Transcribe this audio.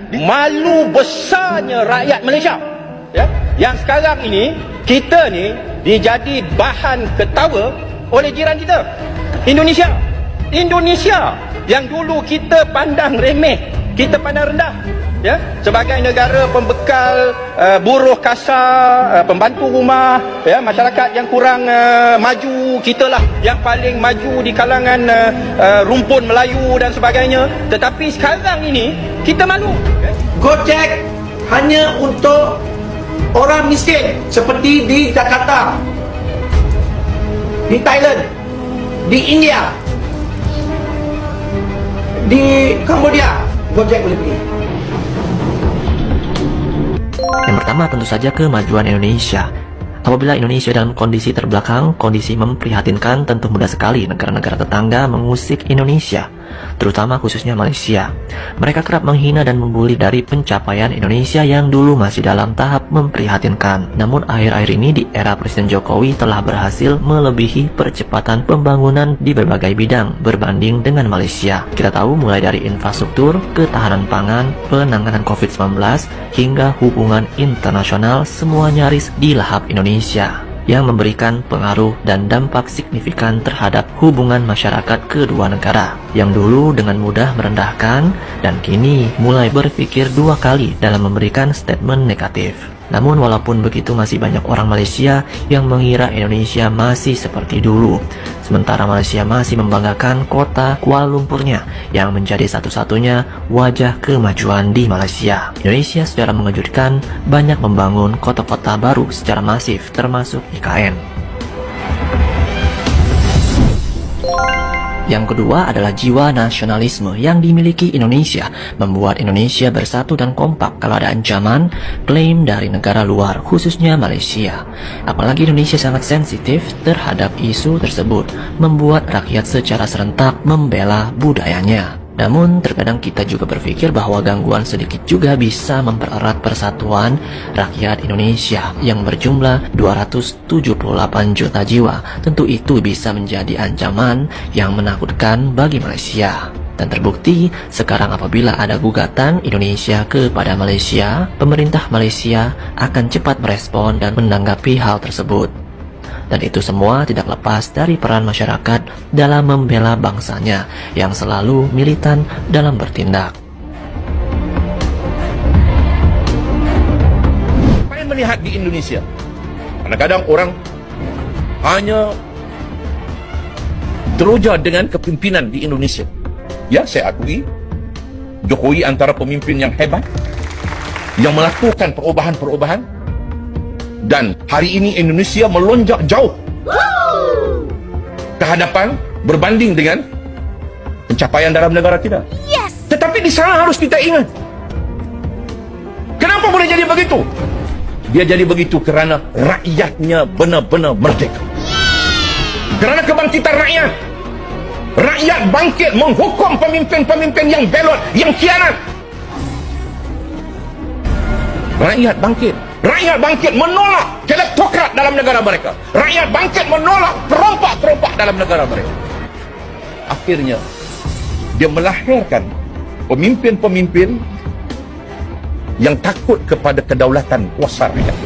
Malu besarnya rakyat Malaysia, ya, yang sekarang ini kita ni dijadi bahan ketawa oleh jiran kita, Indonesia yang dulu kita pandang remeh, kita pandang rendah, ya, sebagai negara pembekal buruh kasar, pembantu rumah, ya, masyarakat yang kurang maju, kitalah yang paling maju di kalangan rumpun Melayu dan sebagainya. Tetapi sekarang ini kita malu. Gojek hanya untuk orang miskin seperti di Jakarta, di Thailand, di India, di Kambodia. Gojek boleh pergi. Yang pertama tentu saja kemajuan Indonesia. Apabila Indonesia dalam kondisi terbelakang, kondisi memprihatinkan, tentu mudah sekali negara-negara tetangga mengusik Indonesia, terutama khususnya Malaysia. Mereka kerap menghina dan membuli dari pencapaian Indonesia yang dulu masih dalam tahap memprihatinkan. Namun akhir-akhir ini di era Presiden Jokowi telah berhasil melebihi percepatan pembangunan di berbagai bidang berbanding dengan Malaysia. Kita tahu mulai dari infrastruktur, ketahanan pangan, penanganan COVID-19, hingga hubungan internasional, semua nyaris dilahap Indonesia, yang memberikan pengaruh dan dampak signifikan terhadap hubungan masyarakat kedua negara yang dulu dengan mudah merendahkan dan kini mulai berpikir dua kali dalam memberikan statement negatif. Namun walaupun begitu masih banyak orang Malaysia yang mengira Indonesia masih seperti dulu, sementara Malaysia masih membanggakan kota Kuala Lumpurnya yang menjadi satu-satunya wajah kemajuan di Malaysia. Indonesia secara mengejutkan banyak membangun kota-kota baru secara masif termasuk IKN. Yang kedua adalah jiwa nasionalisme yang dimiliki Indonesia, membuat Indonesia bersatu dan kompak kalau ada ancaman, klaim dari negara luar, khususnya Malaysia. Apalagi Indonesia sangat sensitif terhadap isu tersebut, membuat rakyat secara serentak membela budayanya. Namun terkadang kita juga berpikir bahwa gangguan sedikit juga bisa mempererat persatuan rakyat Indonesia yang berjumlah 278 juta jiwa. Tentu itu bisa menjadi ancaman yang menakutkan bagi Malaysia. Dan terbukti sekarang apabila ada gugatan Indonesia kepada Malaysia, pemerintah Malaysia akan cepat merespon dan menanggapi hal tersebut. Dan itu semua tidak lepas dari peran masyarakat dalam membela bangsanya yang selalu militan dalam bertindak. Apa yang melihat di Indonesia? Kadang-kadang orang hanya teroja dengan kepimpinan di Indonesia. Ya, saya akui Jokowi antara pemimpin yang hebat, yang melakukan perubahan-perubahan. Dan hari ini Indonesia melonjak jauh ke hadapan berbanding dengan pencapaian dalam negara kita. Yes. Tetapi di sana harus kita ingat, kenapa boleh jadi begitu? Dia jadi begitu kerana rakyatnya benar-benar merdeka. Kerana kebangkitan rakyat. Rakyat bangkit menghukum pemimpin-pemimpin yang belot, yang khianat. Rakyat bangkit. Rakyat bangkit menolak kleptokrat dalam negara mereka. Rakyat bangkit menolak perompak-perompak dalam negara mereka. Akhirnya, dia melahirkan pemimpin-pemimpin yang takut kepada kedaulatan kuasa rakyat.